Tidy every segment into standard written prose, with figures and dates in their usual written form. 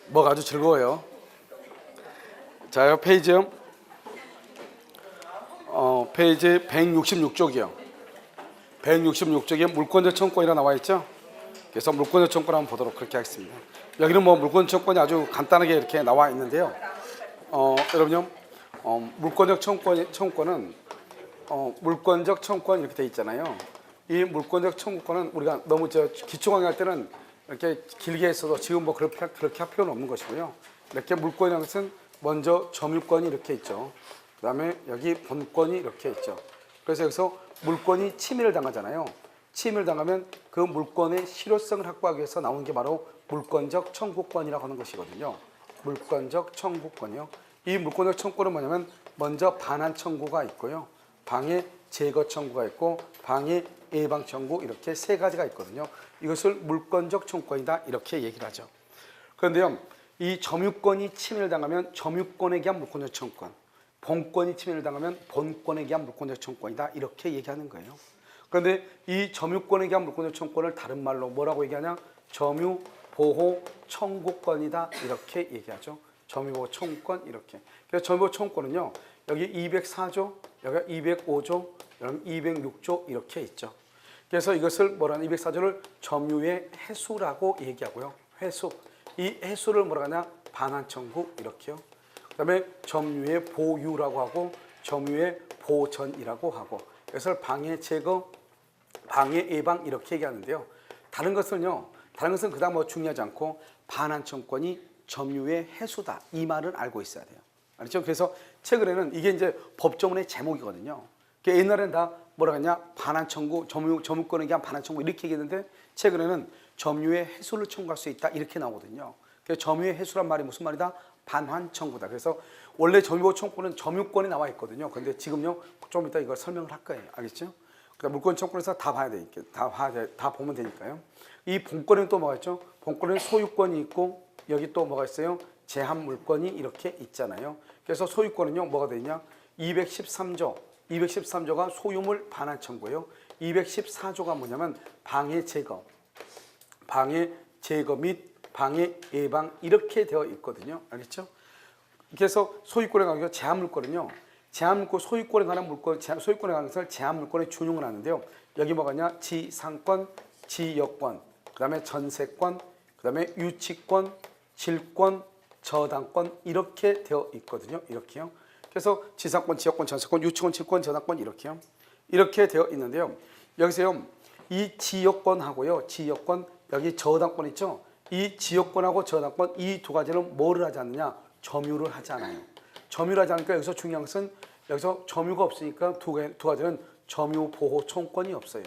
뭐가 아주 즐거워요. 자, 이 페이지 166쪽이요. 166쪽에 물권적 청구권이라 나와 있죠. 그래서 물권적 청구권 한번 보도록 그렇게 하겠습니다. 여기는 뭐 물권적 청구권이 아주 간단하게 이렇게 나와 있는데요. 여러분요, 물권적 청구권은 물권적 청구권 이렇게 돼 있잖아요. 이 물권적 청구권은 우리가 너무 기초 강의할 때는 이렇게 길게 했어도 지금 뭐 그렇게 할 필요는 없는 것이고요. 이렇게 물권이라는 것은 먼저 점유권이 이렇게 있죠. 그 다음에 여기 본권이 이렇게 있죠. 그래서 여기서 물권이 침해를 당하잖아요. 침해를 당하면 그 물권의 실효성을 확보하기 위해서 나오는 게 바로 물권적 청구권이라고 하는 것이거든요. 물권적 청구권이요. 이 물권적 청구권은 뭐냐면 먼저 반환 청구가 있고요. 방해 제거 청구가 있고 방해 예방 청구 이렇게 세 가지가 있거든요. 이것을 물권적 청구권이다 이렇게 얘기를 하죠. 그런데요, 이 점유권이 침해를 당하면 점유권에 대한 물권적 청구권, 본권이 침해를 당하면 본권에 대한 물권적 청구권이다 이렇게 얘기하는 거예요. 그런데 이 점유권에 대한 물권적 청구권을 다른 말로 뭐라고 얘기하냐? 점유 보호 청구권이다 이렇게 얘기하죠. 점유보호 청구권 이렇게. 그래서 점유보호 청구권은요, 여기 204조, 여기 205조, 여기 206조 이렇게 있죠. 그래서 이것을 뭐라는 204조를 점유의 해수라고 얘기하고요. 해수. 이 해수를 뭐라고 하냐? 반환 청구 이렇게요. 그다음에 점유의 보유라고 하고 점유의 보전이라고 하고 이것을 방해 제거, 방해 예방 이렇게 얘기하는데요. 다른 것은 그다음 뭐 중요하지 않고 반환 청구권이 점유의 해수다 이 말은 알고 있어야 돼요. 알죠? 그래서 최근에는 이게 이제 법조문의 제목이거든요. 옛날에는 다 뭐라 하냐? 반환 청구, 점유권에 대한 반환 청구 이렇게 얘기했는데 최근에는 점유의 해수를 청구할 수 있다 이렇게 나오거든요. 그래서 점유의 해수란 말이 무슨 말이다? 반환 청구다. 그래서 원래 점유보호 청구는 점유권이 나와 있거든요. 근데 지금요 좀 이따 이걸 설명을 할 거예요. 알겠죠? 그러니까 물권 청구에서 다 봐야 되니까 다 보면 되니까요. 이 본권에는 또 뭐가 있죠? 본권에는 소유권이 있고 여기 또 뭐가 있어요? 제한 물권이 이렇게 있잖아요. 그래서 소유권은요 뭐가 돼 있냐? 213조가 소유물 반환 청구예요. 214조가 뭐냐면 방해 제거 및 방해 예방 이렇게 되어 있거든요. 알겠죠? 그래서 소유권에 관한 제한 물권은요. 제한 물권 소유권에 관한 물권 소유권에 관한 것을 제한 물권에 준용을 하는데요. 여기 뭐가냐? 지상권, 지역권, 그다음에 전세권, 그다음에 유치권, 질권, 저당권 이렇게 되어 있거든요. 이렇게요. 그래서 지상권, 지역권, 전세권, 유치권, 질권, 저당권 이렇게요. 이렇게 되어 있는데요. 여기서요. 이 지역권하고요. 지역권 여기 저당권 있죠? 이 지역권하고 저당권 이 두 가지는 뭐를 하지 않느냐? 점유를 하지 않아요. 점유를 하지 않으니까 여기서 중요한 것은 여기서 점유가 없으니까 두 가지는 점유보호 청구권이 없어요.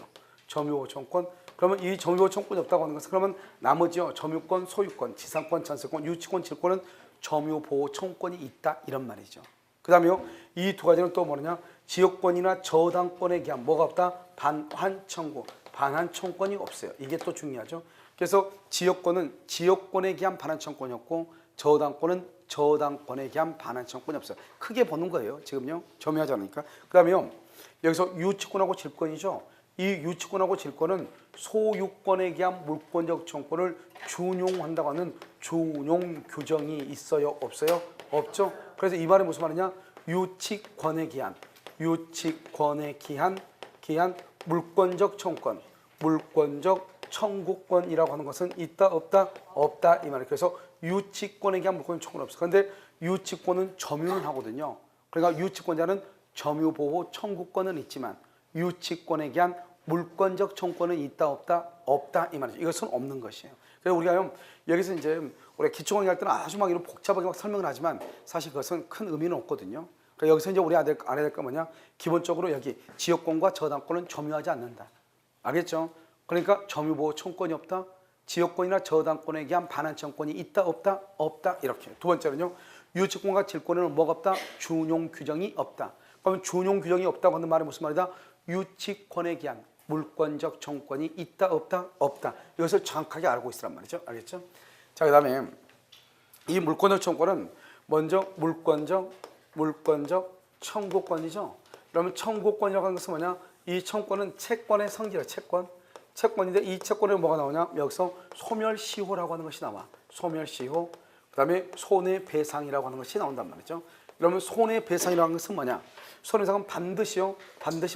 점유보호 청구권. 그러면 이 점유보호 청구권이 없다고 하는 것은 그러면 나머지요. 점유권, 소유권, 지상권, 전세권, 유치권, 질권은 점유보호 청구권이 있다 이런 말이죠. 그 다음에요. 이 두 가지는 또 뭐냐? 지역권이나 저당권에 대한 뭐가 없다? 반환 청구. 반환 청구권이 없어요. 이게 또 중요하죠. 그래서 지역권은 지역권에 대한 반환 청구권이 없고 저당권은 저당권에 대한 반환 청구권이 없어요. 크게 보는 거예요. 지금요. 점유하지 않으니까. 그 다음에요. 여기서 유치권하고 질권이죠. 이 유치권하고 질권은 소유권에 대한 물권적 청구권을 준용한다고 하는 준용 규정이 있어요? 없어요? 없죠. 그래서 이 말은 무슨 말이냐? 유치권에 기한 물권적 청구권, 물권적 청구권이라고 하는 것은 있다 없다? 없다 이 말이에요. 그래서 유치권에 대한 물권적 청구는 없어. 그런데 유치권은 점유는 하거든요. 그러니까 유치권자는 점유보호 청구권은 있지만 유치권에 대한 물권적 청구권은 있다 없다? 없다 이 말이죠. 이것은 없는 것이에요. 그래서 우리가 여기서 이제 우리가 기초강의 할 때는 아주 막 이런 복잡하게 막 설명을 하지만 사실 그것은 큰 의미는 없거든요. 그러니까 여기서 이제 우리 알아야 될 거 뭐냐? 기본적으로 여기 지역권과 저당권은 점유하지 않는다. 알겠죠? 그러니까 점유보호 청구권이 없다. 지역권이나 저당권에 대한 반환 청구권이 있다 없다? 없다 이렇게. 두 번째는요. 유치권과 질권에는 뭐가 없다? 준용 규정이 없다. 그러면 준용 규정이 없다고 하는 말은 무슨 말이다? 유치권에 대한 물권적 청구권이 있다 없다? 없다. 이것을 정확하게 알고 있으란 말이죠. 알겠죠? 자, 그 다음에 이 물권적 청구권은 먼저 물권적 청구권이죠. 그러면 청구권이라고 하는 것은 뭐냐? 이 청구권은 채권의 성질이에요. 채권인데 이 채권에 뭐가 나오냐? 여기서 소멸시효라고 하는 것이 나와. 소멸시효. 그다음에 손해배상이라고 하는 것이 나온단 말이죠. 그러면 손해배상이라고 하는 것은 뭐냐? 손해배상은 반드시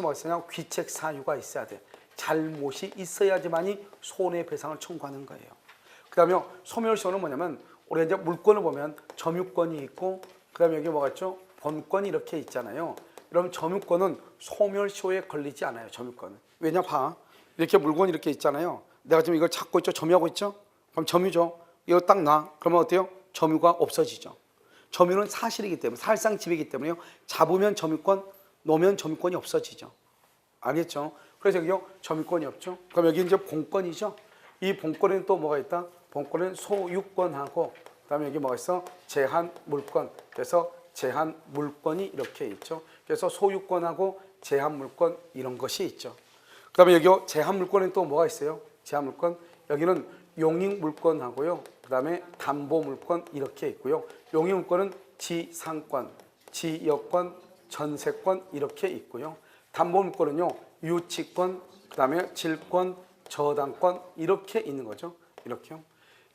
뭐가 있어야 귀책 사유가 있어야 돼. 잘못이 있어야지만이 손해배상을 청구하는 거예요. 그다음에 소멸시효는 뭐냐면 우리가 이제 물권을 보면 점유권이 있고 그다음에 여기 뭐가 있죠? 본권이 이렇게 있잖아요. 그럼 점유권은 소멸시효에 걸리지 않아요. 점유권은. 왜냐 봐. 이렇게 물건이 이렇게 있잖아요. 내가 지금 이걸 잡고 있죠. 점유하고 있죠. 그럼 점유죠. 이거 딱 놔. 그러면 어때요? 점유가 없어지죠. 점유는 사실이기 때문에 사실상 지배이기 때문에요. 잡으면 점유권, 놓으면 점유권이 없어지죠. 알겠죠? 그래서 여기요 점유권이 없죠. 그럼 여기 이제 본권이죠. 이 본권에는 또 뭐가 있다? 본권은 소유권하고 그다음에 여기 뭐가 있어? 제한 물권. 그래서 제한 물권이 이렇게 있죠. 그래서 소유권하고 제한 물권 이런 것이 있죠. 그다음에 여기 제한 물권에는 또 뭐가 있어요? 제한 물권 여기는 용익 물권하고요. 그다음에 담보 물권 이렇게 있고요. 용익 물권은 지상권, 지역권, 전세권 이렇게 있고요. 담보 물권은요 유치권, 그다음에 질권, 저당권 이렇게 있는 거죠. 이렇게요.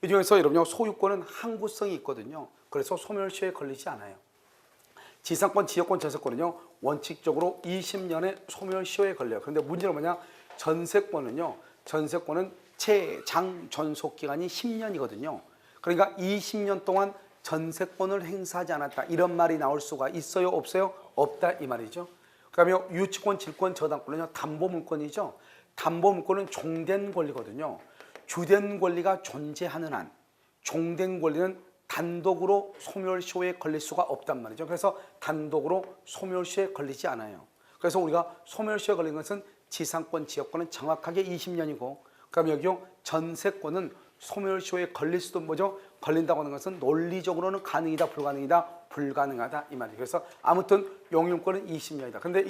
이 중에서 여러분요 소유권은 항구성이 있거든요. 그래서 소멸시효에 걸리지 않아요. 지상권, 지역권, 전세권은요 원칙적으로 20년의 소멸시효에 걸려요. 그런데 문제는 뭐냐? 전세권은 최장 존속 기간이 10년이거든요. 그러니까 20년 동안 전세권을 행사하지 않았다. 이런 말이 나올 수가 있어요? 없어요? 없다 이 말이죠. 그다음에 유치권, 질권, 저당권은요 담보물권이죠. 담보물권은 종된 권리거든요. 주된 권리가 존재하는 한 종된 권리는 단독으로 소멸시효에 걸릴 수가 없단 말이죠. 그래서 단독으로 소멸시효에 걸리지 않아요. 그래서 우리가 소멸시효에 걸린 것은 지상권, 지역권은 정확하게 20년이고 그다음에 여기요 전세권은 소멸시효에 걸릴 수도 뭐죠? 걸린다고 하는 것은 논리적으로는 가능이다, 불가능이다, 불가능하다 이 말이에요. 그래서 아무튼 용유권은 20년이다. 근데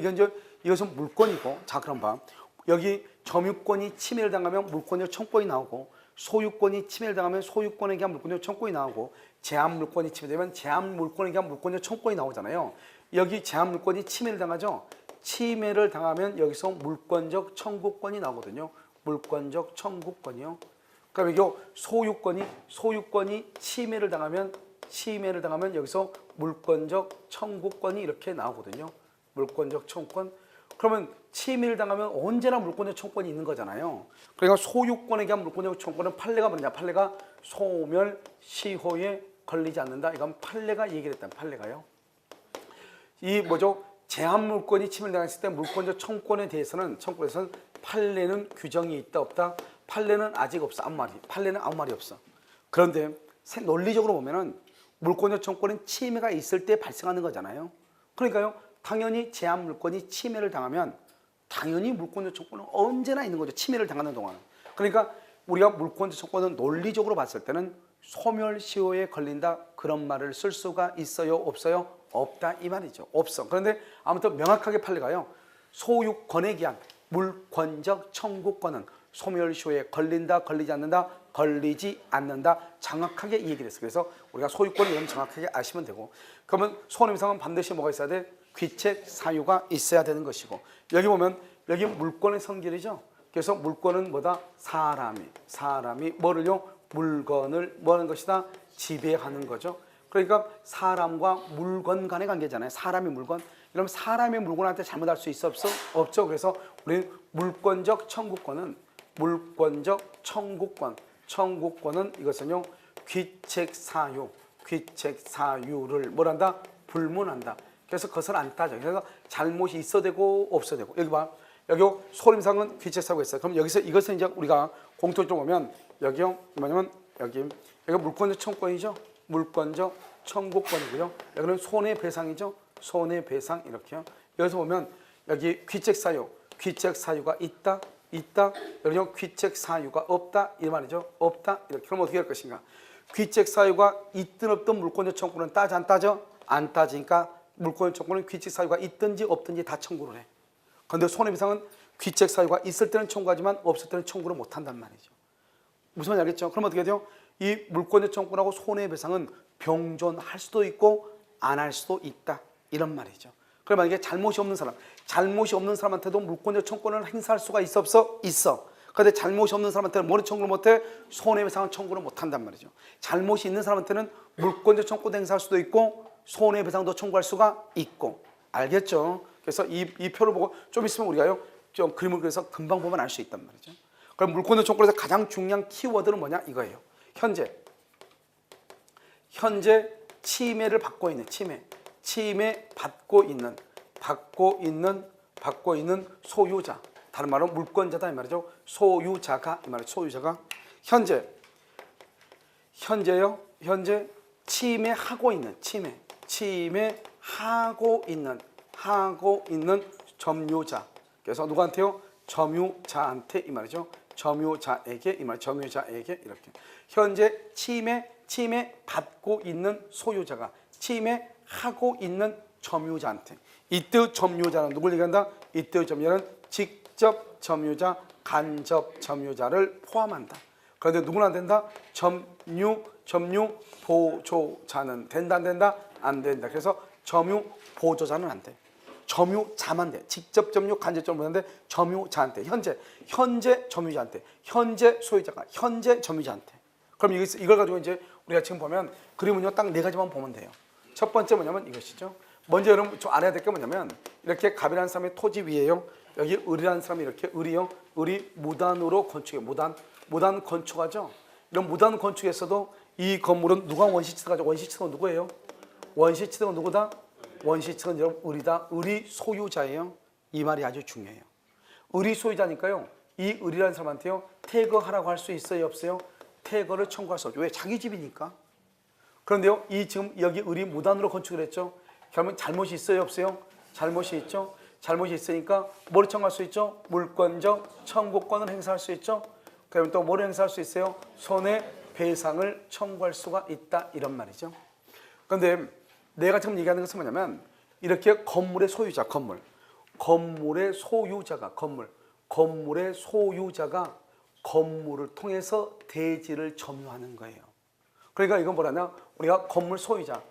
이것은 물권이고 자 그럼 봐. 여기 점유권이 침해를 당하면 물권료 청구권이 나오고 소유권이 침해를 당하면 소유권에 대한 물권료 청구권이 나오고 제한 물권이 침해되면 제한 물권에 대한 물권료 청구권이 나오잖아요. 여기 제한 물권이 침해를 당하죠. 침해를 당하면 여기서 물권적 청구권이 나오거든요. 물권적 청구권이요. 그럼 이게 소유권이 침해를 당하면 여기서 물권적 청구권이 이렇게 나오거든요. 물권적 청구권. 그러면 침해를 당하면 언제나 물권적 청구권이 있는 거잖아요. 그러니까 소유권에 대한 물권적 청구권은 판례가 뭐냐? 판례가 소멸시효에 걸리지 않는다. 이건 판례가 얘기를 했다. 판례가요. 이 뭐죠? 제한 물권이 침해를 당했을 때 물권적 청구권에 대해서는 판례는 규정이 있다 없다? 판례는 아직 없어. 판례는 아무 말이 없어. 그런데 논리적으로 보면은 물권적 청구권은 침해가 있을 때 발생하는 거잖아요. 그러니까요. 당연히 제한 물권이 침해를 당하면 당연히 물권적 청구권은 언제나 있는 거죠. 침해를 당하는 동안은. 그러니까 우리가 물권적 청구권은 논리적으로 봤을 때는 소멸시효에 걸린다 그런 말을 쓸 수가 있어요? 없어요? 없다 이 말이죠. 없어. 그런데 아무튼 명확하게 판례가요. 소유권에 기한 물권적 청구권은 소멸시효에 걸린다, 걸리지 않는다, 걸리지 않는다. 정확하게 이 얘기를 했어요. 그래서 우리가 소유권을 여러분 정확하게 아시면 되고 그러면 손해배상은 반드시 뭐가 있어야 돼? 귀책 사유가 있어야 되는 것이고 여기 보면 여기 물권의 성질이죠. 그래서 물권은 뭐다? 사람이 뭐를요? 물건을 뭐 하는 것이다? 지배하는 거죠. 그러니까 사람과 물건 간의 관계잖아요. 사람이 물건. 그럼 사람이 물건한테 잘못할 수 있어 없어? 없죠. 그래서 우리는 물권적 청구권은 청구권은 이것은요 귀책 사유를 뭐란다? 불문한다. 그래서 그것을 안 따져. 그래서 잘못이 있어도 되고 없어도 되고. 여기 봐. 여기 소림상은 귀책 사유가 있어요. 그럼 여기서 이것은 이제 우리가 공통적으로 보면 여기요 뭐냐면 여기가 물권적 청구권이죠. 물권적 청구권이고요. 여기는 손해배상이죠. 손해배상 이렇게요. 여기서 보면 여기 귀책 사유가 있다. 여기는 귀책 사유가 없다 이 말이죠. 없다 이렇게. 그럼 어떻게 할 것인가? 귀책 사유가 있든 없든 물권적 청구는 따져 안 따져? 안 따지니까 물권적 청구는 귀책 사유가 있든지 없든지 다 청구를 해. 그런데 손해배상은 귀책 사유가 있을 때는 청구하지만 없을 때는 청구를 못 한단 말이죠. 무슨 말인지 알겠죠? 그럼 어떻게 돼요? 이 물권적 청구하고 손해배상은 병존할 수도 있고 안 할 수도 있다 이런 말이죠. 그럼 만약에 잘못이 없는 사람한테도 물권적 청구권을 행사할 수가 있어 없어? 있어. 그런데 잘못이 없는 사람한테는 뭐는 청구를 못해? 손해배상은 청구를 못한단 말이죠. 잘못이 있는 사람한테는 물권적 청구도 행사할 수도 있고 손해배상도 청구할 수가 있고. 알겠죠? 그래서 이 표를 보고 좀 있으면 우리가요 좀 그림을 그려서 금방 보면 알 수 있단 말이죠. 그럼 물권적 청구에서 가장 중요한 키워드는 뭐냐 이거예요. 현재 침해를 받고 있는 침해 받고 있는 소유자, 다른 말로 물권자다 이 말이죠. 소유자가 이 말이죠. 소유자가 현재 침해하고 있는 점유자. 그래서 누구한테요? 점유자한테 이 말이죠. 점유자에게 이 말, 점유자에게 이렇게 현재 침해 받고 있는 소유자가 침해하고 있는 점유자한테. 이때 점유자는 누굴 얘기한다? 이때 점유자는 직접 점유자, 간접 점유자를 포함한다. 그런데 누구는 안 된다? 점유 보조자는 된다 안 된다? 안 된다. 그래서 점유 보조자는 안 돼. 점유자만 돼. 직접 점유, 간접 점유자인데 점유자한테 현재 점유자한테 현재 소유자가 현재 점유자한테. 그럼 이걸 가지고 이제 우리가 지금 보면 그림은요 딱 네 가지만 보면 돼요. 첫 번째 뭐냐면 이것이죠. 먼저 여러분 좀 알아야 될 게 뭐냐면 이렇게 갑이라는 사람의 토지 위에요. 여기 을이라는 사람이 이렇게 을이 무단으로 건축해요. 무단 건축하죠. 이런 무단 건축에서도 이 건물은 누가 원시치드가 원시치드가 누구예요? 원시치드가 누구다? 원시치드는 여러분 을이다. 을이 소유자예요. 이 말이 아주 중요해요. 을이 소유자니까요. 이 을이라는 사람한테요 퇴거하라고 할 수 있어요, 없어요? 퇴거를 청구할 수 없죠. 왜? 자기 집이니까. 그런데요, 이 지금 여기 을이 무단으로 건축을 했죠. 그러면 잘못이 있어요, 없어요? 잘못이 있죠. 잘못이 있으니까 뭐를 청구할 수 있죠? 물권적 청구권을 행사할 수 있죠. 그러면 또 뭐를 행사할 수 있어요? 손해배상을 청구할 수가 있다 이런 말이죠. 그런데 내가 지금 얘기하는 것은 뭐냐면 이렇게 건물의 소유자, 건물의 소유자가 건물을 통해서 대지를 점유하는 거예요. 그러니까 이건 뭐라냐? 우리가 건물 소유자가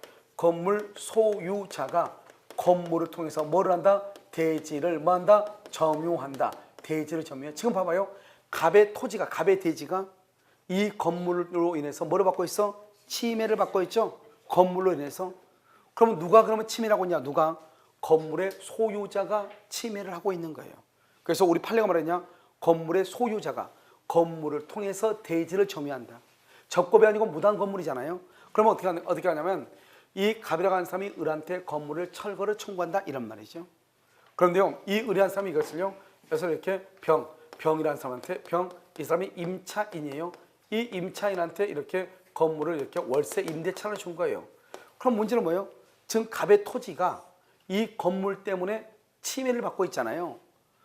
건물을 통해서 뭐를 한다? 대지를 뭐 한다? 점유한다. 대지를 점유해. 지금 봐봐요. 갑의 대지가 이 건물로 인해서 뭐를 받고 있어? 침해를 받고 있죠. 건물로 인해서. 그러면 누가 그러면 침해를 하고 있냐? 누가? 건물의 소유자가 침해를 하고 있는 거예요. 그래서 우리 판례가 말했냐? 건물의 소유자가 건물을 통해서 대지를 점유한다. 적법이 아니고 무단 건물이잖아요. 그러면 어떻게 하냐면 이 갑이라고 하는 사람이 을한테 건물을 철거를 청구한다 이런 말이죠. 그런데요, 이 을이라는 사람이 이것을요, 그래서 이렇게 병이라는 사람한테 이 사람이 임차인이에요. 이 임차인한테 이렇게 건물을 이렇게 월세 임대차를 준 거예요. 그럼 문제는 뭐예요? 지금 갑의 토지가 이 건물 때문에 침해를 받고 있잖아요.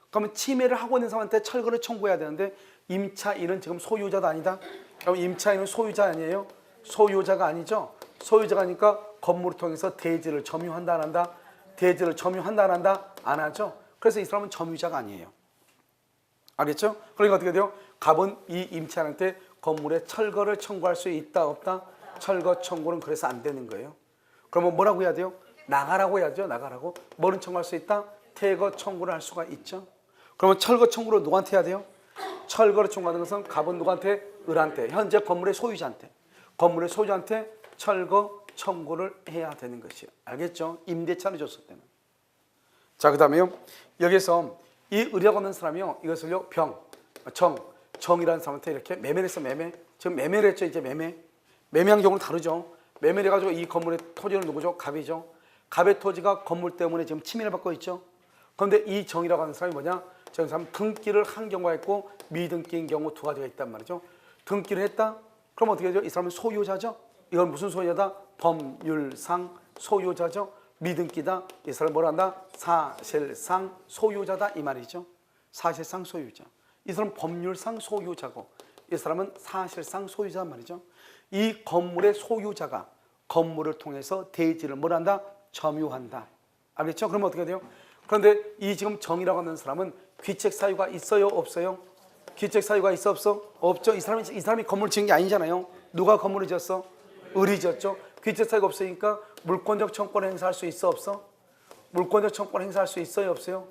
그러면 침해를 하고 있는 사람한테 철거를 청구해야 되는데 임차인은 지금 소유자도 아니다. 그럼 임차인은 소유자 아니에요? 소유자가 아니죠. 소유자가니까 건물을 통해서 대지를 점유한다 안 한다? 대지를 점유한다 안 한다? 안 하죠. 그래서 이 사람은 점유자가 아니에요. 알겠죠? 그러니까 어떻게 돼요? 갑은 이 임차인한테 건물에 철거를 청구할 수 있다 없다? 철거 청구는 그래서 안 되는 거예요. 그러면 뭐라고 해야 돼요? 나가라고 해야죠. 나가라고. 뭐는 청구할 수 있다? 퇴거 청구를 할 수가 있죠. 그러면 철거 청구를 누구한테 해야 돼요? 철거를 청구하는 것은 갑은 누구한테? 을한테. 현재 건물의 소유자한테. 건물의 소유자한테 철거 청구를 해야 되는 것이에요. 알겠죠? 임대차를 줬을 때는. 자, 그 다음에요. 여기서 이 을이라고 하는 사람이요. 이것을요. 정이라는 사람한테 이렇게 매매를 했어. 지금 매매를 했죠. 이제 매매한 경우는 다르죠. 매매를 해가지고 이 건물의 토지는 누구죠? 갑이죠. 갑의 토지가 건물 때문에 지금 침해를 받고 있죠. 그런데 이 정이라고 하는 사람이 뭐냐? 저 사람 등기를 한 경우가 있고 미등기인 경우 두 가지가 있단 말이죠. 등기를 했다? 그럼 어떻게 되죠? 이 사람은 소유자죠. 이건 무슨 소유자다? 법률상 소유자죠. 미등기다. 이 사람은 뭐라 한다? 사실상 소유자다 이 말이죠. 사실상 소유자. 이 사람은 법률상 소유자고 이 사람은 사실상 소유자란 말이죠. 이 건물의 소유자가 건물을 통해서 대지를 뭘 한다? 점유한다. 알겠죠? 그러면 어떻게 돼요? 그런데 이 지금 정이라고 하는 사람은 귀책 사유가 있어요? 없어요? 귀책 사유가 있어? 없어? 없죠. 이 사람이 건물을 지은 게 아니잖아요. 누가 건물을 지었어? 을이 지었죠. 귀책 사유가 없으니까 물권적 청구권을 행사할 수 있어? 없어? 물권적 청구권을 행사할 수 있어요? 없어요?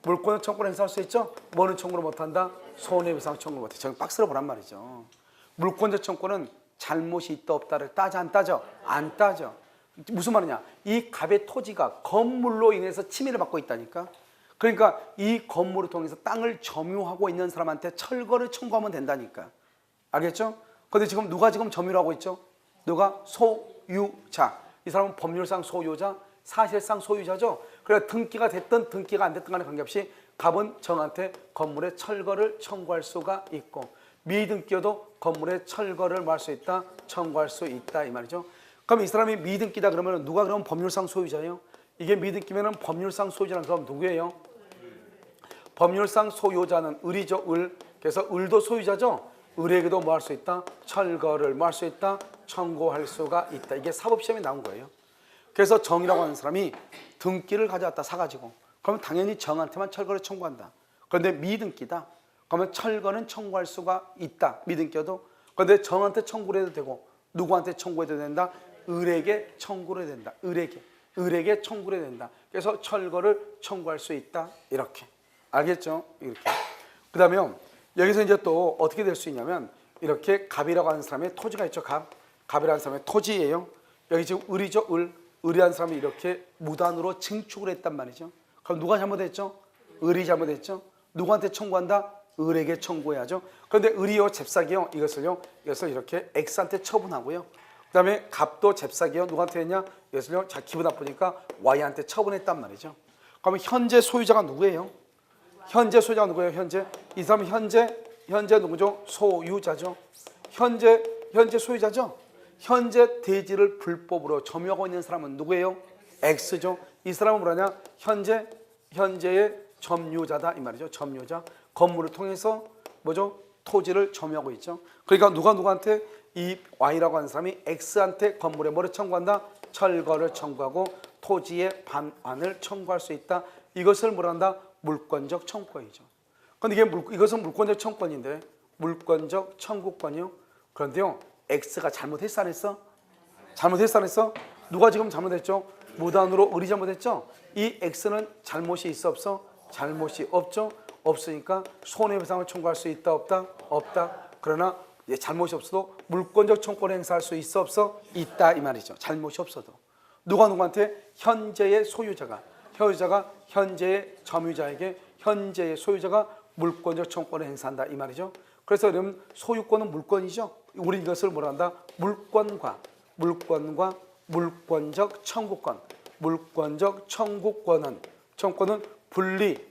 물권적 청구를 행사할 수 있죠. 뭐는 청구를 못한다? 손해배상 청구를 못해. 저기 박스를 보란 말이죠. 물권적 청구는 잘못이 있다 없다를 따져 안 따져? 안 따져. 무슨 말이냐? 이 갑의 토지가 건물로 인해서 침해를 받고 있다니까. 그러니까 이 건물을 통해서 땅을 점유하고 있는 사람한테 철거를 청구하면 된다니까. 알겠죠? 근데 지금 누가 지금 점유를 하고 있죠? 누가? 소유자. 이 사람은 법률상 소유자, 사실상 소유자죠. 그래서 등기가 됐든 등기가 안 됐든 간에 관계없이 갑은 정한테 건물의 철거를 청구할 수가 있고, 미등기여도 건물의 철거를 뭐 할 수 있다? 청구할 수 있다 이 말이죠. 그럼 이 사람이 미등기다 그러면 누가 그러면 법률상 소유자예요? 이게 미등기면은 법률상 소유자는 그럼 누구예요? 법률상 소유자는 을이죠. 을. 그래서 을도 소유자죠. 을에게도 뭐 할 수 있다? 철거를 뭐 할 수 있다? 청구할 수가 있다. 이게 사법시험에 나온 거예요. 그래서 정이라고 하는 사람이 등기를 가져왔다 사가지고, 그러면 당연히 정한테만 철거를 청구한다. 그런데 미등기다. 그러면 철거는 청구할 수가 있다. 미등기여도. 그런데 정한테 청구를 해도 되고 누구한테 청구해도 된다? 을에게 청구를 해야 된다. 을에게 청구를 해야 된다. 그래서 철거를 청구할 수 있다. 이렇게. 알겠죠? 이렇게. 그 다음에 여기서 이제 또 어떻게 될 수 있냐면, 이렇게 갑이라고 하는 사람의 토지가 있죠. 갑이라는 사람의 토지예요. 여기 지금 을이죠. 을이라는 사람이 이렇게 무단으로 증축을 했단 말이죠. 그럼 누가 잘못했죠? 을이 잘못했죠. 누구한테 청구한다? 을에게 청구해야죠. 그런데 을이요, 잽싸게요, 이것을 이렇게 X한테 처분하고요. 그 다음에 갑도 잽싸게요, 누구한테 했냐? 이것을요, 자, 기분 나쁘니까 Y한테 처분했단 말이죠. 그러면 현재 소유자가 누구예요? 현재 소유자가 누구예요? 이 사람은 현재 누구죠? 소유자죠. 현재 소유자죠. 현재 대지를 불법으로 점유하고 있는 사람은 누구예요? X죠. 이 사람은 뭐라냐? 현재의 점유자다 이 말이죠. 점유자. 건물을 통해서 뭐죠? 토지를 점유하고 있죠. 그러니까 누구한테? 이 Y라고 하는 사람이 X한테 건물에 뭐를 청구한다? 철거를 청구하고 토지의 반환을 청구할 수 있다. 이것을 뭐란다? 물권적 청구권이죠. 그런데 이것은 물권적 청구권인데, 물권적 청구권이요. 그런데요, X가 잘못했어 안 했어? 잘못했어 안 했어? 누가 지금 잘못했죠? 무단으로 을이 잘못했죠? 이 X는 잘못이 있어 없어? 잘못이 없죠? 없으니까 손해배상을 청구할 수 있다 없다? 없다. 그러나 잘못이 없어도 물권적 청구권을 행사할 수 있어 없어? 있다 이 말이죠. 잘못이 없어도. 누구한테? 현재의 소유자가 현재의 점유자에게 현재의 소유자가 물권적 청구권을 행사한다 이 말이죠. 그래서 여러분, 소유권은 물권이죠. 우리 이것을 뭐라 한다? 물권과 물권적 청구권. 물권적 청구권은 분리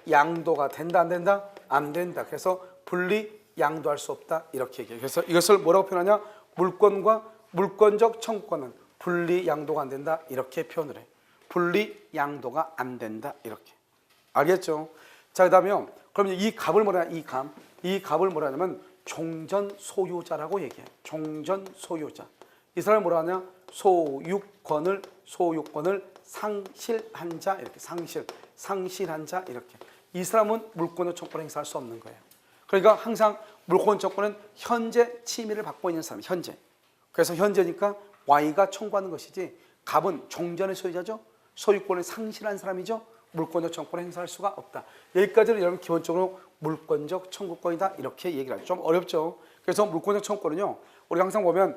양도가 된다 안 된다? 안 된다. 그래서 분리 양도할 수 없다 이렇게 얘기해요. 그래서 이것을 뭐라고 표현하냐? 물권과 물권적 청구권은 분리 양도가 안 된다 이렇게 표현을 해. 분리 양도가 안 된다 이렇게. 알겠죠? 자, 그다음에 그럼 이 갑을 뭐라 하냐? 이 갑을 뭐라 하냐면 종전 소유자라고 얘기해. 종전 소유자. 이 사람을 뭐라 하냐? 소유권을 상실한 자 이렇게. 상실한 자 이렇게. 이 사람은 물권적 청구권을 행사할 수 없는 거예요. 그러니까 항상 물권적 청구는 현재 침해를 받고 있는 사람, 현재. 그래서 현재니까 Y가 청구하는 것이지, 갑은 종전의 소유자죠. 소유권을 상실한 사람이죠. 물권적 청구권을 행사할 수가 없다. 여기까지는 여러분 기본적으로 물권적 청구권이다 이렇게 얘기를 하죠. 좀 어렵죠. 그래서 물권적 청구권은요, 우리가 항상 보면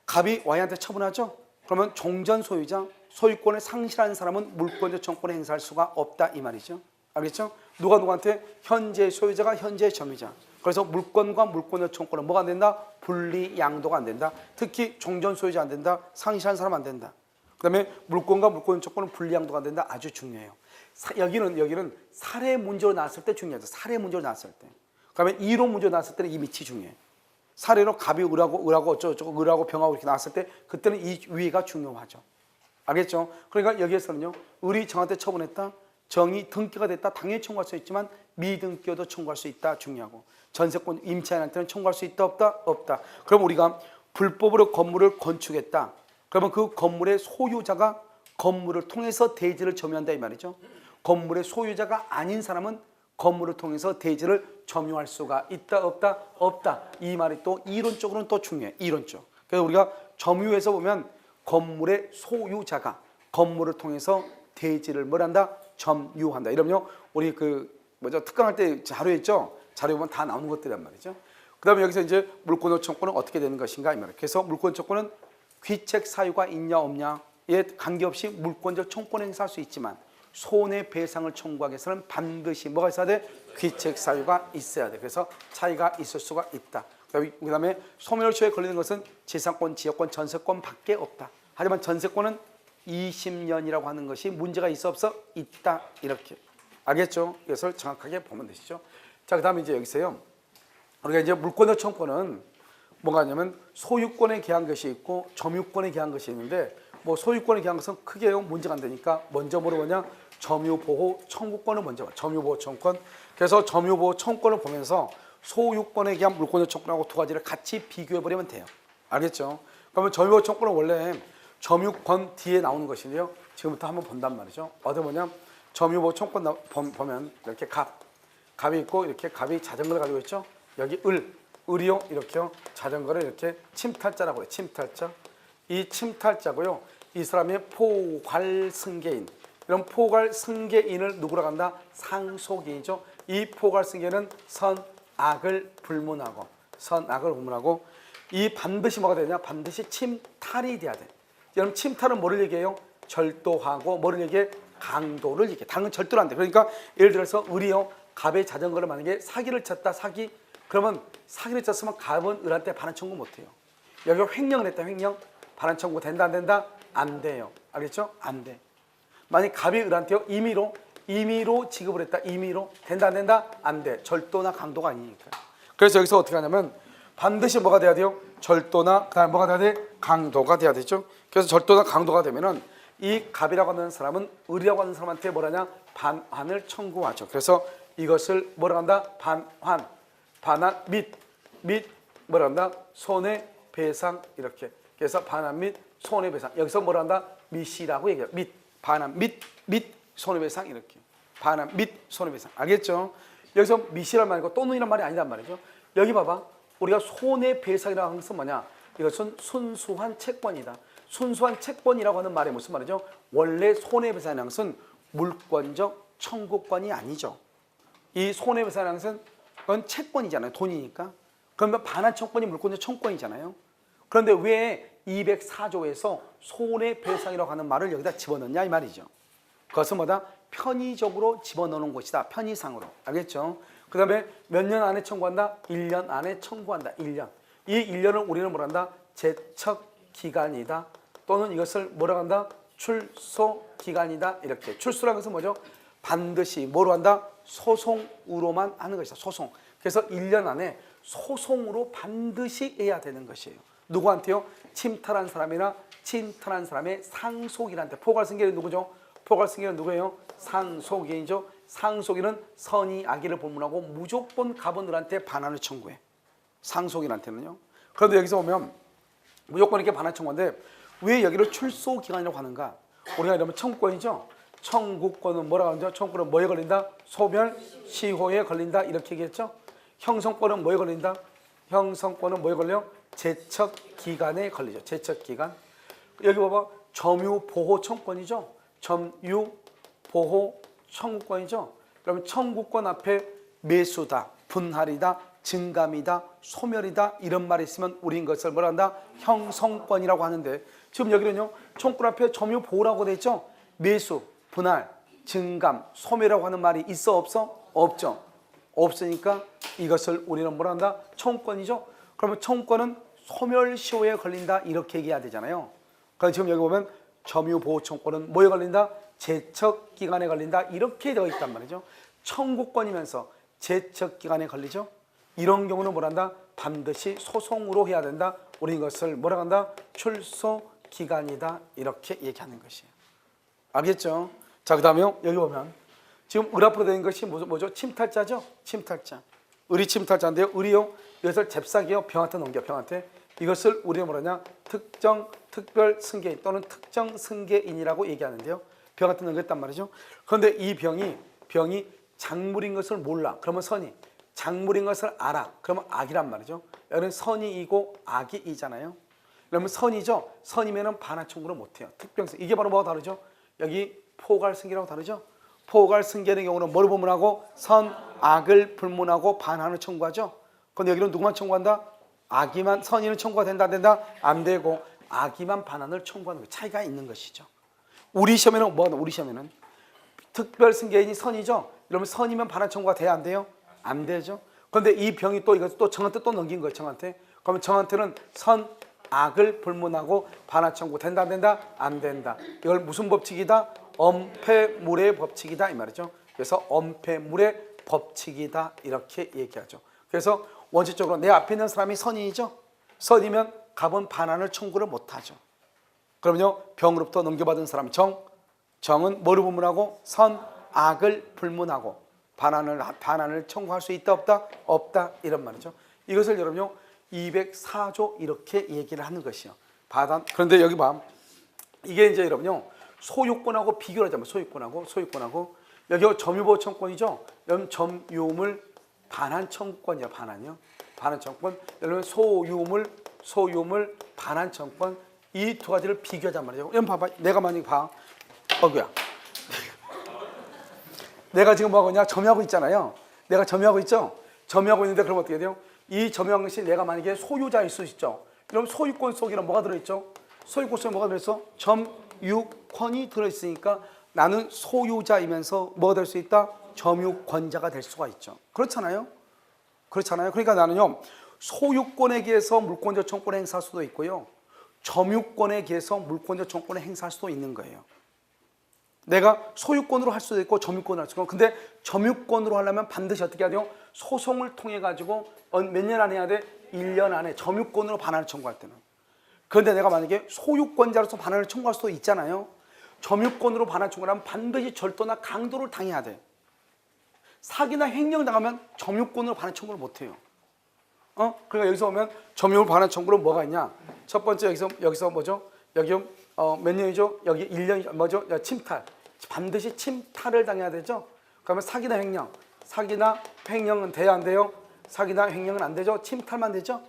갑이 Y한테 처분하죠. 그러면 종전 소유자, 소유권을 상실한 사람은 물권적 청구권을 행사할 수가 없다 이 말이죠. 알겠죠? 누구한테? 현재 소유자가 현재 점유자. 그래서 물권과 물권적 청구권은 뭐가 안 된다? 분리 양도가 안 된다. 특히 종전 소유자 안 된다. 상실한 사람 안 된다. 그 다음에 물권과 물권적 청구권은 분리 양도가 안 된다. 아주 중요해요. 여기는 사례 문제로 나왔을 때 중요하죠. 사례 문제로 나왔을 때. 그다음에 이론 문제로 나왔을 때는 이 밑이 중요해요. 사례로 갑이 을하고 어쩌고 을하고 병하고 이렇게 나왔을 때 그때는 이 위가 중요하죠. 알겠죠? 그러니까 여기에서는요, 을이 정한테 처분했다. 정이 등기가 됐다. 당연히 청구할 수 있지만 미등기여도 청구할 수 있다. 중요하고. 전세권 임차인한테는 청구할 수 있다 없다? 없다. 그럼 우리가 불법으로 건물을 건축했다. 그러면 그 건물의 소유자가 건물을 통해서 대지를 점유한다 이 말이죠. 건물의 소유자가 아닌 사람은 건물을 통해서 대지를 점유할 수가 있다 없다? 없다. 이 말이 또 이론적으로는 또 중요해. 이론적. 그래서 우리가 점유에서 보면 건물의 소유자가 건물을 통해서 대지를 뭘한다? 점유한다. 이러면요, 우리 특강할 때 자료에 있죠. 자료에 보면 다 나오는 것들이란 말이죠. 그다음에 여기서 이제 물권적 청구는 어떻게 되는 것인가 이 말이에요. 그래서 물권적 청구는 귀책 사유가 있냐 없냐에 관계없이 물권적 청구를 행사할 수 있지만 손해배상을 청구하기 위해서는 반드시 뭐가 있어야 돼? 귀책 사유가 있어야 돼. 그래서 차이가 있을 수가 있다. 그다음에 소멸시효에 걸리는 것은 지상권, 지역권, 전세권밖에 없다. 하지만 전세권은 20년이라고 하는 것이 문제가 있어 없어? 있다. 이렇게 알겠죠? 이것을 정확하게 보면 되시죠. 자, 그다음에 이제 여기서요. 우리가 이제 물권적 청구는 뭐가 있냐면 소유권에 기한 것이 있고 점유권에 기한 것이 있는데 뭐 소유권에 기한 것은 크게 문제가 안 되니까 먼저 물어보냐? 점유보호 청구권을 먼저 봐. 점유보호 청구권. 그래서 점유보호 청구권을 보면서 소유권에 기한 물권적 청구권하고 두 가지를 같이 비교해버리면 돼요. 알겠죠? 그러면 점유보호 청구권은 원래 점유권 뒤에 나오는 것인데요. 지금부터 한번 본단 말이죠. 어디 보냐? 점유보호 청구권 보면 이렇게 갑이 있고 이렇게 갑이 자전거를 가지고 있죠. 여기 을이요. 이렇게요. 자전거를 이렇게 침탈자라고 해요. 침탈자. 이 침탈자고요. 이 사람의 포괄승계인. 이런 포괄승계인을 누구라고 한다? 상속인이죠. 이 포괄승계는 선악을 불문하고 이 반드시 뭐가 되냐? 반드시 침탈이 돼야 돼. 여러분 침탈은 뭐를 얘기해요? 절도하고 뭐를 얘기해? 강도를 얘기해. 당은 절도로 안 돼. 그러니까 예를 들어서 을이요. 갑의 자전거를 만약에 사기를 쳤다. 그러면 사기를 쳤으면 갑은 을한테 반환 청구 못 해요. 여기가 횡령을 했다. 횡령. 반환 청구 된다 안 된다? 안 돼요. 알겠죠? 안 돼. 만약 갑이 을한테요. 임의로 지급을 했다. 임의로 된다 안 된다? 안 돼. 절도나 강도가 아니니까. 그래서 여기서 어떻게 하냐면 반드시 뭐가 돼야 돼요? 절도나 그다음에 뭐가 돼야 돼? 강도가 돼야 되죠. 그래서 절도나 강도가 되면은 이 갑이라고 하는 사람은 을이라고 하는 사람한테 뭐라냐? 반환을 청구하죠. 그래서 이것을 뭐라고 한다? 반환 및 뭐라고 한다? 손해배상 이렇게. 그래서 반환 및 손해배상. 여기서 뭐라고 한다? 밋이라고 얘기해요. 반환 및 손해배상 이렇게. 반환 및 손해배상. 알겠죠? 여기서 밋이란 말이고 또는이란 말이 아니란 말이죠. 여기 봐봐. 우리가 손해배상이라고 하는 것은 뭐냐? 이것은 순수한 채권이다. 순수한 채권이라고 하는 말이 무슨 말이죠? 원래 손해배상이라는 것은 물권적 청구권이 아니죠. 이 손해배상이라는 것은 그건 채권이잖아요. 돈이니까. 그러면 반환 청구권이 물권적 청구권이잖아요. 그런데 왜 204조에서 손해배상이라고 하는 말을 여기다 집어넣냐 이 말이죠. 그것은 뭐다? 편의적으로 집어넣는 것이다. 편의상으로. 알겠죠? 그 다음에 몇 년 안에 청구한다? 1년 안에 청구한다. 1년. 이 1년을 우리는 뭐라 한다? 제척기간이다. 또는 이것을 뭐라고 한다? 출소기간이다. 이렇게. 출소라는 것은 뭐죠? 반드시 뭐로 한다? 소송으로만 하는 것이다. 소송. 그래서 1년 안에 소송으로 반드시 해야 되는 것이에요. 누구한테요? 침탈한 사람이나 침탈한 사람의 상속인한테. 포괄승계는 누구죠? 포괄승계는 누구예요? 상속인이죠. 상속인은 선의 악의를 불문하고 무조건 갑은들한테 반환을 청구해. 상속인한테는요. 그런데 여기서 보면 무조건 이렇게 반환 청구하는데 왜 여기를 출소기간이라고 하는가? 우리가 이러면 청구권이죠. 청구권은 뭐라고 하죠? 청구권은 뭐에 걸린다? 소멸시효에 걸린다. 이렇게 얘기했죠. 형성권은 뭐에 걸린다? 형성권은 뭐에 걸려? 제척기간에 걸리죠. 제척기간. 여기 봐봐. 점유보호 청구권이죠. 점유보호 청구권이죠. 그러면 청구권 앞에 매수다, 분할이다, 증감이다, 소멸이다 이런 말이 있으면 우린 것을 뭐라 한다? 형성권이라고 하는데 지금 여기는요. 청구권 앞에 점유보호라고 돼 있죠. 매수, 분할, 증감, 소멸이라고 하는 말이 있어 없어? 없죠. 없으니까 이것을 우리는 뭐라 한다? 청구권이죠. 그러면 청구권은 소멸시효에 걸린다 이렇게 얘기해야 되잖아요. 그럼 지금 여기 보면 점유보호 청구권은 뭐에 걸린다? 제척기간에 걸린다 이렇게 되어 있단 말이죠. 청구권이면서 제척기간에 걸리죠. 이런 경우는 뭐라 한다? 반드시 소송으로 해야 된다. 우리 이것을 뭐라 한다? 출소기간이다 이렇게 얘기하는 것이에요. 알겠죠? 자, 그 다음에 여기 보면 지금 을 앞으로 되는 것이 뭐죠? 침탈자죠? 침탈자. 을이 침탈자인데요. 을이요. 이것을 잽싸게요. 병한테 넘겨. 병한테. 이것을 우리가 뭐라냐? 특별 승계인 또는 특정 승계인이라고 얘기하는데요. 병한테 넘겼단 말이죠. 그런데 이 병이 작물인 것을 몰라. 그러면 선이. 작물인 것을 알아. 그러면 악이란 말이죠. 여기는 선이이고 악이이잖아요. 그러면 선이죠. 선이면은 반환 청구를 못해요. 특별성. 이게 바로 뭐가 다르죠? 여기 포괄승계라고 다르죠. 포괄 승계의 경우는 뭐를 불문하고 선, 악을 불문하고 반환을 청구하죠. 근데 여기는 누구만 청구한다? 악이만, 선의는 청구가 된다 안 된다? 안 되고 악이만 반환을 청구하는 차이가 있는 것이죠. 우리 시험에는 뭐하나? 우리 시험에는 특별 승계인이 선이죠. 이러면 선이면 반환 청구가 돼야 안 돼요? 안 되죠. 그런데 이 병이 또 이거 또 정한테 또 넘긴 거예요. 정한테. 그러면 정한테는 선, 악을 불문하고 반환 청구 된다 안 된다? 안 된다. 이걸 무슨 법칙이다? 엄폐물의 법칙이다 이 말이죠. 그래서 엄폐물의 법칙이다 이렇게 얘기하죠. 그래서 원칙적으로 내 앞에 있는 사람이 선인이죠. 선이면 갑은 반환을 청구를 못하죠. 그러면요 병으로부터 넘겨받은 사람 정은 뭐를 불문하고 선, 악을 불문하고 반환을 청구할 수 있다 없다? 없다 이런 말이죠. 이것을 여러분요 204조 이렇게 얘기를 하는 것이요. 그런데 여기 봐. 이게 이제 여러분요 소유권하고 비교를 하자면 소유권하고 여기 점유보호 청구권이죠. 여러분 점유물 반환 청구권이야. 반환이요. 반환 청구권. 여러분 소유물 반환 청구권 이 두 가지를 비교하자는 말이죠. 여러분 봐봐. 내가 만약에 봐. 어구야. 내가 지금 뭐하고 있냐? 점유하고 있잖아요. 내가 점유하고 있죠? 점유하고 있는데 그럼 어떻게 돼요? 이 점유한 것이 내가 만약에 소유자일 수 있죠. 그럼 소유권 속에는 뭐가 들어있죠? 소유권 속에 뭐가 들어있어? 점유권이 들어있으니까 나는 소유자이면서 뭐가 될 수 있다? 점유권자가 될 수가 있죠. 그렇잖아요. 그러니까 나는요 소유권에 기해서 물권적 청구권을 행사할 수도 있고요 점유권에 기해서 물권적 청구권을 행사할 수도 있는 거예요. 내가 소유권으로 할 수도 있고 점유권으로 할 수도 있고 근데 점유권으로 하려면 반드시 어떻게 해야 돼요? 소송을 통해 가지고 몇 년 안에 해야 돼? 1년 안에 점유권으로 반환을 청구할 때는. 그런데 내가 만약에 소유권자로서 반환을 청구할 수도 있잖아요. 점유권으로 반환 청구를 하면 반드시 절도나 강도를 당해야 돼. 사기나 횡령 당하면 점유권으로 반환 청구를 못 해요. 그러니까 여기서 보면 점유물 반환 청구는 뭐가 있냐? 첫 번째 여기서 뭐죠? 여기 몇 년이죠? 여기 1년 뭐죠? 침탈. 반드시 침탈을 당해야 되죠. 그러면 사기나 횡령은 돼야 안 돼요? 사기나 횡령은 안 되죠. 침탈만 되죠.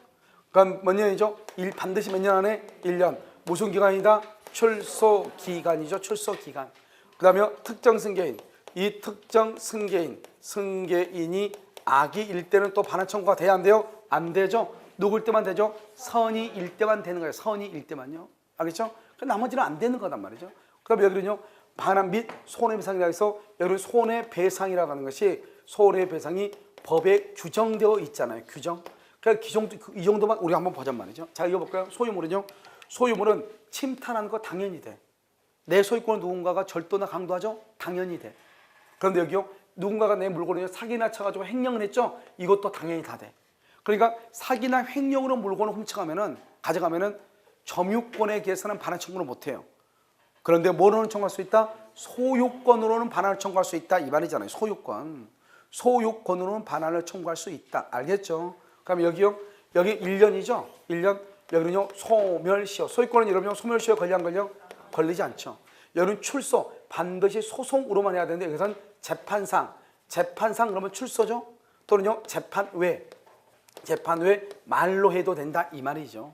그럼 몇 년이죠? 반드시 몇 년 안에 1년. 무슨 기간이다? 출소 기간이죠. 출소 기간. 그다음에 특정 승계인. 이 특정 승계인이 악이일 때는 또 반환 청구가 돼야 안 돼요? 안 되죠. 누굴 때만 되죠? 선의일 때만 되는 거예요. 선의일 때만요. 알겠죠? 나머지는 안 되는 거단 말이죠. 그럼 여기는요. 반환 및 손해배상이라고 해서 여기는 손해배상이라고 하는 것이 손해배상이 법에 규정되어 있잖아요. 규정. 그러니까 이 정도만 우리가 한번 보자 말이죠. 자, 이거 볼까요? 소유물은요. 소유물은 침탈하는 거 당연히 돼. 내 소유권을 누군가가 절도나 강도하죠? 당연히 돼. 그런데 여기요. 누군가가 내 물건을 사기나 쳐가지고 횡령을 했죠? 이것도 당연히 다 돼. 그러니까 사기나 횡령으로 물건을 가져가면은 점유권에 대해서는 반환 청구를 못 해요. 그런데 뭐로는 청구할 수 있다? 소유권으로는 반환을 청구할 수 있다 이 말이잖아요. 소유권으로는 반환을 청구할 수 있다. 알겠죠? 그럼 여기요. 여기 1년이죠? 1년. 여기는요. 소멸시효. 소유권은 여러분 소멸시효 걸리 안 걸려? 걸리지 않죠. 여기는 출소. 반드시 소송으로만 해야 되는데 여기서는 재판상 그러면 출소죠? 또는요. 재판 외 말로 해도 된다 이 말이죠.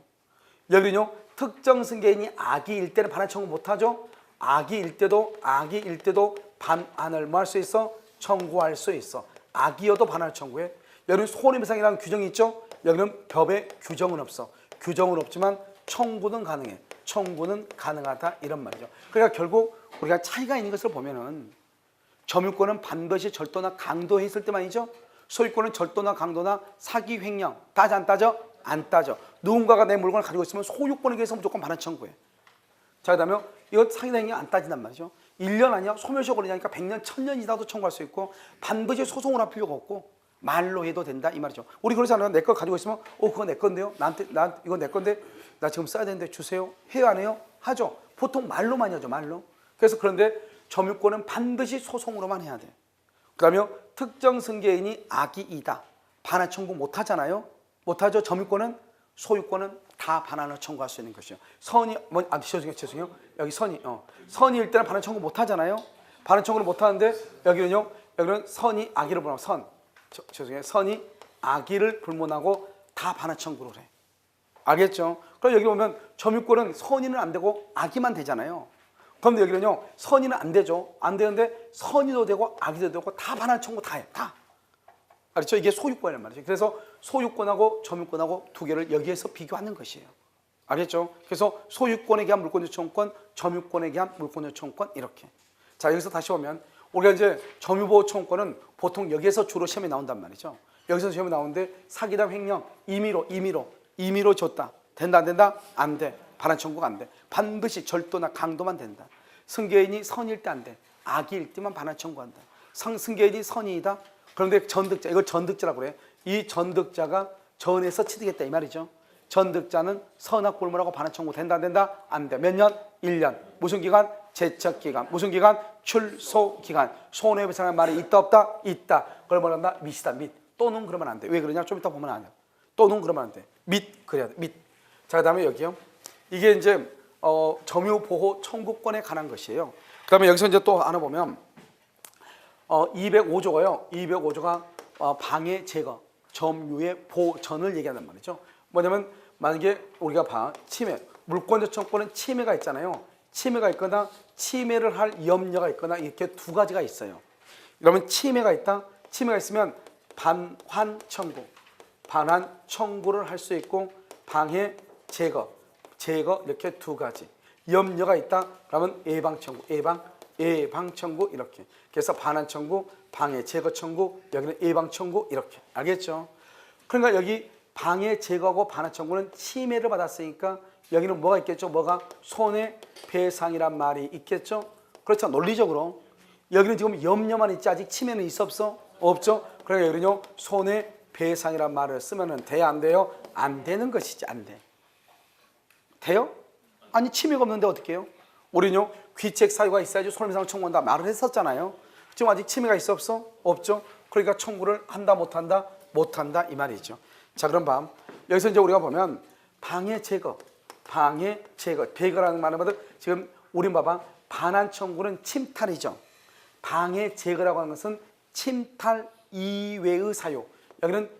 여기는요. 특정 승계인이 악이일 때는 반환 청구 못하죠. 악이일 때도 반환을 뭐 할 수 있어? 청구할 수 있어. 악이어도 반환을 청구해. 여기는 손해배상이라는 규정이 있죠. 여기는 법에 규정은 없어. 규정은 없지만 청구는 가능해. 청구는 가능하다 이런 말이죠. 그러니까 결국 우리가 차이가 있는 것을 보면은 점유권은 반드시 절도나 강도했을 때만이죠. 소유권은 절도나 강도나 사기 횡령 따져 안 따져? 안 따져. 누군가가 내 물건을 가지고 있으면 소유권에 대해서 무조건 반환 청구해. 자, 그다음에 이거 사기나 횡령 안 따진단 말이죠. 1년 아니야? 소멸시효 걸리냐니까 100년, 1000년 이상도 청구할 수 있고 반드시 소송을 할 필요가 없고 말로 해도 된다 이 말이죠. 우리 그러잖아요. 내 거 가지고 있으면 그거 내 건데요. 이거 내 건데 나 지금 써야 되는데 주세요. 해요 안 해요? 하죠. 보통 말로만 하죠. 말로. 그래서 그런데 점유권은 반드시 소송으로만 해야 돼. 그다음에 특정 승계인이 악이이다. 반환 청구 못 하잖아요. 못 하죠. 점유권은 소유권은 다 반환을 청구할 수 있는 것이요. 죄송해요. 여기 선의일 때는 반환 청구 못 하잖아요. 반환 청구를 못 하는데 여기는 선이 악의를 불문하고 선이 악의를 불문하고 다 반환 청구를 해. 알겠죠? 그럼 여기 보면 점유권은 선의는 안 되고 악의만 되잖아요. 그런데 여기는요, 선의는 안 되죠. 안 되는데 선의도 되고 악의도 되고 다 반환 청구 다 해. 다. 알죠? 이게 소유권이란 말이죠. 그래서 소유권하고 점유권하고 두 개를 여기에서 비교하는 것이에요. 알겠죠? 그래서 소유권에 대한 물권 요청권, 점유권에 대한 물권 요청권 이렇게. 자, 여기서 다시 보면 우리가 이제 점유보호 청구권은 보통 여기에서 주로 시험에 나온단 말이죠. 여기서 시험에 나오는데 사기담 횡령 임의로 줬다. 된다 안 된다? 안 돼. 반환 청구가 안 돼. 반드시 절도나 강도만 된다. 승계인이 선일 때 안 돼. 악일 때만 반환 청구한다. 승계인이 선이다. 그런데 전득자, 이걸 전득자라고 그래. 이 전득자가 전에서 취득했다 이 말이죠. 전득자는 선악 골몰하고 반환 청구 된다 안 된다? 안 돼. 몇 년? 1년. 무슨 기간? 제척 기간. 무슨 기간? 출소 기간. 손해배상할 말이 있다 없다? 있다. 그걸 뭐란다? 밋이다 밋. 또는 그러면 안 돼. 왜 그러냐? 좀 이따 보면 안 돼. 또는 그러면 안 돼. 밋 그래야 돼. 밋. 자, 그다음에 여기요. 이게 이제 점유보호 청구권에 관한 것이에요. 그다음에 여기서 이제 또 하나 보면 205조가요. 205조가 방해 제거, 점유의 보전을 얘기한단 말이죠. 뭐냐면 만약에 우리가 침해, 물권 요청권은 침해가 있잖아요. 침해가 있거나 침해를 할 염려가 있거나 이렇게 두 가지가 있어요. 그러면 침해가 있다. 침해가 있으면 반환 청구, 반환 청구를 할 수 있고 방해 제거 이렇게 두 가지. 염려가 있다. 그러면 예방 청구, 예방 청구 이렇게. 그래서 반환 청구, 방해 제거 청구, 여기는 예방 청구 이렇게. 알겠죠? 그러니까 여기 방해 제거하고 반환 청구는 침해를 받았으니까 여기는 뭐가 있겠죠? 뭐가 손해배상이란 말이 있겠죠? 그렇죠? 논리적으로. 여기는 지금 염려만 있지 아직 침해는 있어 없어? 없죠? 그러니까 여기는요 손해배상이란 말을 쓰면은 돼야 안 돼요? 안 되는 것이지. 안 돼. 돼요? 아니 침해가 없는데 어떻게 해요? 우리는요 귀책 사유가 있어야지 손해배상을 청구한다 말을 했었잖아요. 지금 아직 침해가 있어 없어? 없죠? 그러니까 청구를 한다 못한다? 못한다 이 말이죠. 자, 그럼 여기서 이제 우리가 보면 방해 제거, 배거라는 말은 뭐든 지금 우린 반환 청구는 침탈이죠. 방해 제거라고 하는 것은 침탈 이외의 사유. 여기는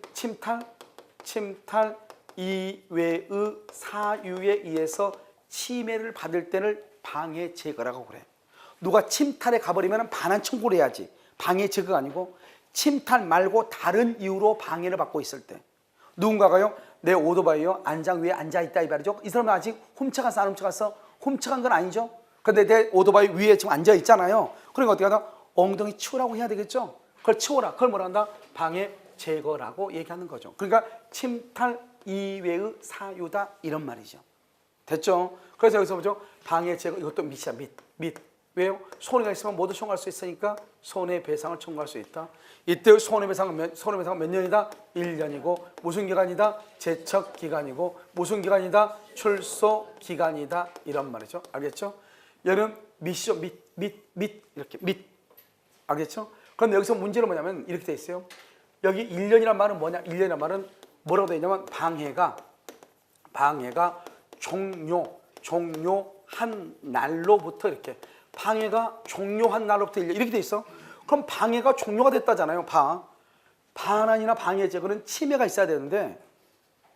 침탈 이외의 사유에 의해서 침해를 받을 때를 방해 제거라고 그래. 누가 침탈에 가버리면 반환 청구를 해야지. 방해 제거가 아니고 침탈 말고 다른 이유로 방해를 받고 있을 때 누군가가요 내 오토바이요 안장 위에 앉아있다 이 말이죠. 이 사람은 아직 훔쳐갔어 안 훔쳐갔어? 훔쳐간 건 아니죠. 근데 내 오토바이 위에 지금 앉아있잖아요. 그러니까 어떻게 하나? 엉덩이 치우라고 해야 되겠죠. 그걸 치워라. 그걸 뭐라 한다? 방해 제거라고 얘기하는 거죠. 그러니까 침탈 이외의 사유다 이런 말이죠. 됐죠? 그래서 여기서 보죠. 방해 제거 이것도 밋이야 밋. 왜요? 손해가 있으면 모두 청구할 수 있으니까 손해배상을 청구할 수 있다. 이때 손해배상은 몇 년이다? 1년이고 무슨 기간이다? 제척 기간이고 무슨 기간이다? 출소 기간이다 이런 말이죠. 알겠죠? 얘는 밋이죠. 밋 이렇게 밋. 알겠죠? 그런데 여기서 문제는 뭐냐면 이렇게 돼 있어요. 여기 1년이란 말은 뭐냐? 1년이란 말은 뭐라고 되어 있냐면 방해가 종료한 날로부터 이렇게 방해가 종료한 날로부터 1년 이렇게 돼 있어. 그럼 방해가 종료가 됐다잖아요. 반환이나 방해 제거는 침해가 있어야 되는데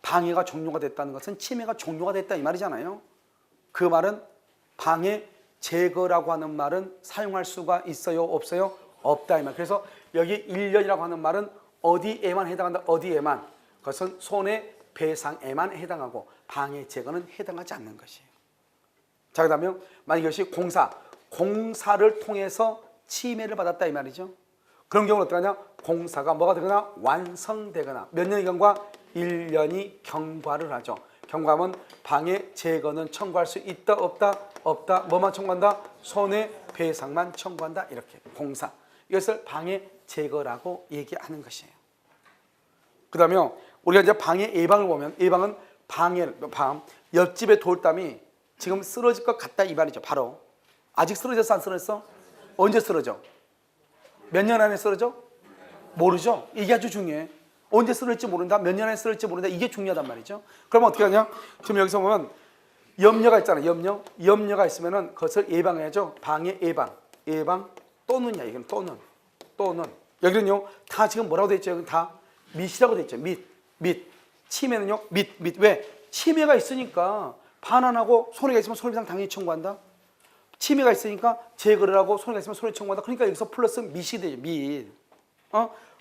방해가 종료가 됐다는 것은 침해가 종료가 됐다 이 말이잖아요. 그 말은 방해 제거라고 하는 말은 사용할 수가 있어요? 없어요? 없다 이 말. 그래서 여기 1년이라고 하는 말은 어디에만 해당한다? 어디에만? 그것은 손해배상에만 해당하고 방해 제거는 해당하지 않는 것이에요. 자, 그 다음에 만약 이것이 공사를 통해서 침해를 받았다 이 말이죠. 그런 경우는 어떻게 하냐? 공사가 뭐가 되거나 완성되거나 몇 년의 경과? 1년이 경과를 하죠. 경과하면 방해 제거는 청구할 수 있다 없다? 없다. 뭐만 청구한다? 손해배상만 청구한다. 이렇게 공사. 이것을 방해 제거라고 얘기하는 것이에요. 그 다음에 우리가 이제 방해 예방을 보면 예방은 옆집의 돌담이 지금 쓰러질 것 같다 이 말이죠. 바로 아직 쓰러졌어 안 쓰러졌어? 언제 쓰러져? 몇 년 안에 쓰러져? 모르죠. 이게 아주 중요해. 언제 쓰러질지 모른다. 몇 년 안에 쓰러질지 모른다. 이게 중요하단 말이죠. 그러면 어떻게 하냐? 지금 여기서 보면 염려가 있잖아요. 염려가 있으면은 그것을 예방해야죠. 방해 예방 또는야 이건 또는 여기는요 다 지금 뭐라고 돼 있죠? 여기 다 밋이라고 돼 있죠. 밋 침해는요 밋 왜? 침해가 있으니까 반환하고 손해가 있으면 손해배상 당연히 청구한다. 침해가 있으니까 재거래를 하고 손해가 있으면 손해 청구한다. 그러니까 여기서 플러스 밋이 되죠. 밋.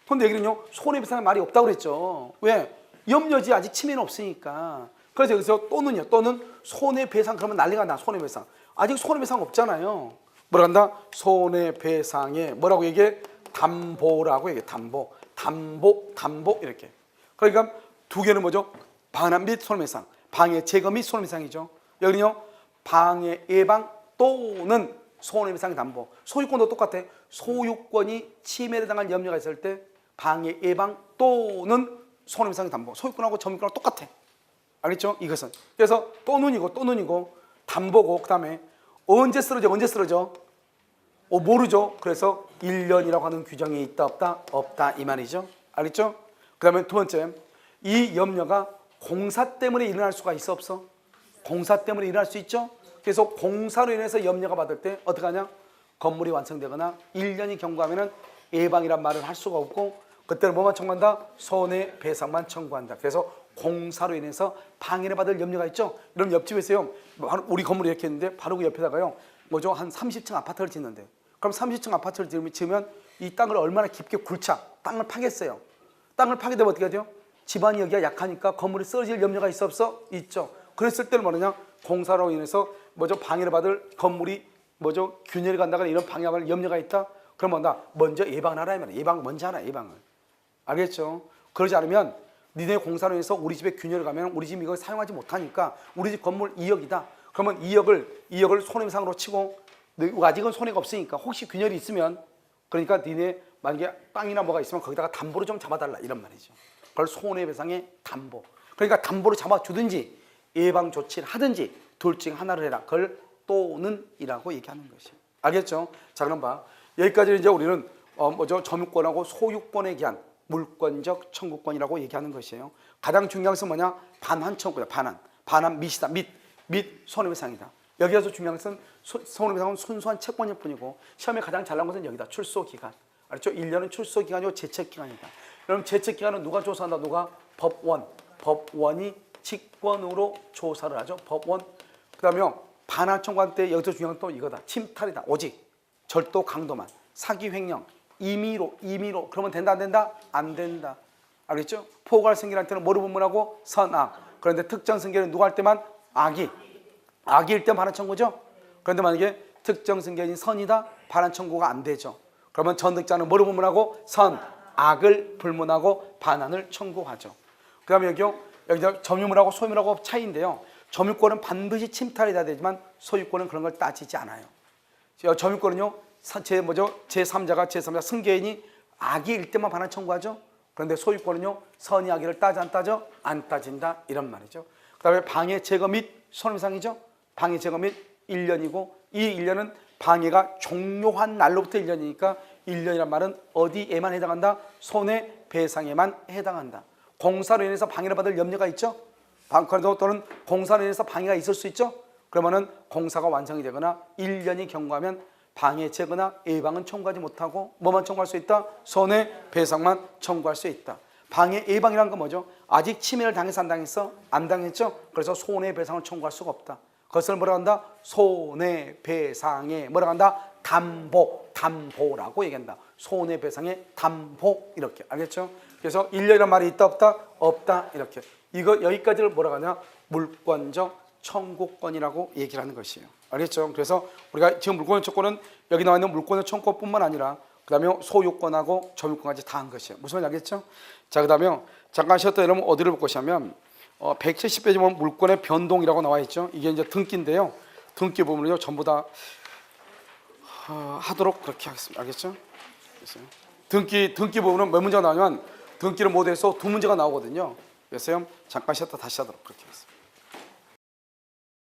근데 여기는요 손해배상의 말이 없다고 그랬죠. 왜? 염려지 아직 침해는 없으니까. 그래서 여기서 또는요. 또는 손해배상 그러면 난리가 나. 손해배상. 아직 손해배상 없잖아요. 뭐라 한다? 손해배상에 뭐라고 얘기해? 담보라고 얘기해. 담보 이렇게. 그러니까 두 개는 뭐죠? 반환 및 손해배상. 방해 제거 및 손해배상이죠. 여기는요 방해 예방 또는 손해배상 담보. 소유권도 똑같아. 소유권이 침해를 당할 염려가 있을 때 방해 예방 또는 손해배상 담보. 소유권하고 점유권하고 똑같아. 알겠죠? 이것은. 그래서 또는이고 담보고 그다음에 언제 쓰러져? 모르죠. 그래서 1년이라고 하는 규정이 있다 없다 이 말이죠. 알겠죠? 그다음에 두 번째, 이 염려가 공사 때문에 일어날 수가 있어 없어? 공사 때문에 일어날 수 있죠. 그래서 공사로 인해서 염려가 받을 때 어떻게 하냐? 건물이 완성되거나 1년이 경과하면 예방이란 말을 할 수가 없고 그때는 뭐만 청구한다? 손해배상만 청구한다. 그래서 공사로 인해서 방해를 받을 염려가 있죠. 그럼 옆집에서요 우리 건물이 이렇게 있는데 바로 그 옆에다가요 뭐죠? 한 30층 아파트를 짓는데 그럼 30층 아파트를 지으면 이 땅을 얼마나 깊게 땅을 파겠어요. 땅을 파게 되면 어떻게 하죠? 집안이 여기가 약하니까 건물이 쓰러질 염려가 있어 없어? 있죠. 그랬을 때는 뭐냐? 공사로 인해서 뭐죠? 방해를 받을 건물이 뭐죠? 균열이 간다거나 이런 방해를 받을 염려가 있다? 그러면 나 먼저 예방을 하라 이 말이야. 예방 먼저 하라 예방을. 알겠죠? 그러지 않으면 니네 공사로 인해서 우리 집에 균열이 가면 우리 집 이거 사용하지 못하니까 우리 집 건물 2억이다. 그러면 2억을 손해배상으로 치고 아직은 손해가 없으니까 혹시 균열이 있으면 그러니까 니네 만약에 땅이나 뭐가 있으면 거기다가 담보를 좀 잡아달라 이런 말이죠. 그걸 손해배상의 담보. 그러니까 담보를 잡아주든지 예방 조치를 하든지 둘 중 하나를 해라. 그걸 또는이라고 얘기하는 것이에요. 알겠죠? 자 그럼 봐. 여기까지 이제 우리는 점유권하고 소유권에 기한 물권적 청구권이라고 얘기하는 것이에요. 가장 중요한 것은 뭐냐? 반환 청구다. 반환 밋이다. 밋 손해배상이다. 여기에서 중요한 것은 손해배상은 순수한 채권일 뿐이고 시험에 가장 잘 나온 것은 여기다. 출소기간. 알았죠? 1년은 출소기간이고 제척기간이다. 그럼 제척기간은 누가 조사한다? 누가? 법원이 직권으로 조사를 하죠. 법원. 그 다음에 반환 청구할 때 여기서 중요한 건 또 이거다. 침탈이다. 오직 절도 강도만. 사기 횡령. 임의로 그러면 된다 안 된다? 안 된다. 알겠죠? 포괄 승계할 때는 뭐로 분문하고? 선악. 그런데 특정 승계는 누가 할 때만? 악일 때 반환 청구죠. 그런데 만약에 특정 승계인 선이다? 반환 청구가 안 되죠. 그러면 전득자는 뭐로 분문하고? 선, 악을 불문하고 반환을 청구하죠. 그 다음에 여기 점유물하고 소유물하고 차이인데요. 점유권은 반드시 침탈이 돼야 되지만 소유권은 그런 걸 따지지 않아요. 점유권은요. 제3자 승계인이 악일 때만 반환 청구하죠. 그런데 소유권은요. 선이 악의를 따져 안 따져? 안 따진다 이런 말이죠. 그 다음에 방해 제거 및 손해배상이죠. 방해 제거 및 1년이고 이 1년은 방해가 종료한 날로부터 1년이니까 1년이란 말은 어디에만 해당한다? 손해배상에만 해당한다. 공사로 인해서 방해를 받을 염려가 있죠. 또는 공사로 인해서 방해가 있을 수 있죠. 그러면은 공사가 완성이 되거나 1년이 경과하면 방해 제거나 예방은 청구하지 못하고 뭐만 청구할 수 있다? 손해배상만 청구할 수 있다. 방해 예방이란 건 뭐죠? 아직 침해를 당해서 안 당했어? 안 당했죠? 그래서 손해배상을 청구할 수가 없다. 그것을 뭐라고 한다? 손해배상에 뭐라고 한다? 담보라고 얘기한다. 손해배상의 담보 이렇게. 알겠죠? 그래서 1년이라는 말이 있다 없다? 없다 이렇게. 이거 여기까지를 뭐라고 하냐? 물권적 청구권이라고 얘기를 하는 것이에요. 알겠죠? 그래서 우리가 지금 물권적 청구는 여기 나와 있는 물권적 청구권뿐만 아니라 그 다음에 소유권하고 점유권까지 다 한 것이에요. 무슨 말인지 알겠죠? 자, 그 다음에 잠깐 쉬었다 여러분 어디를 볼 것이냐면 170페이지 보면 물권의 변동이라고 나와 있죠. 이게 이제 등기인데요. 등기 부분을요 전부 다 하도록 그렇게 하겠습니다. 알겠죠? 등기 부분은 몇 문제가 나오냐면 등기를 모두 해서 두 문제가 나오거든요. 그래서 잠깐 쉬었다 다시 하도록 그렇게 하겠습니다.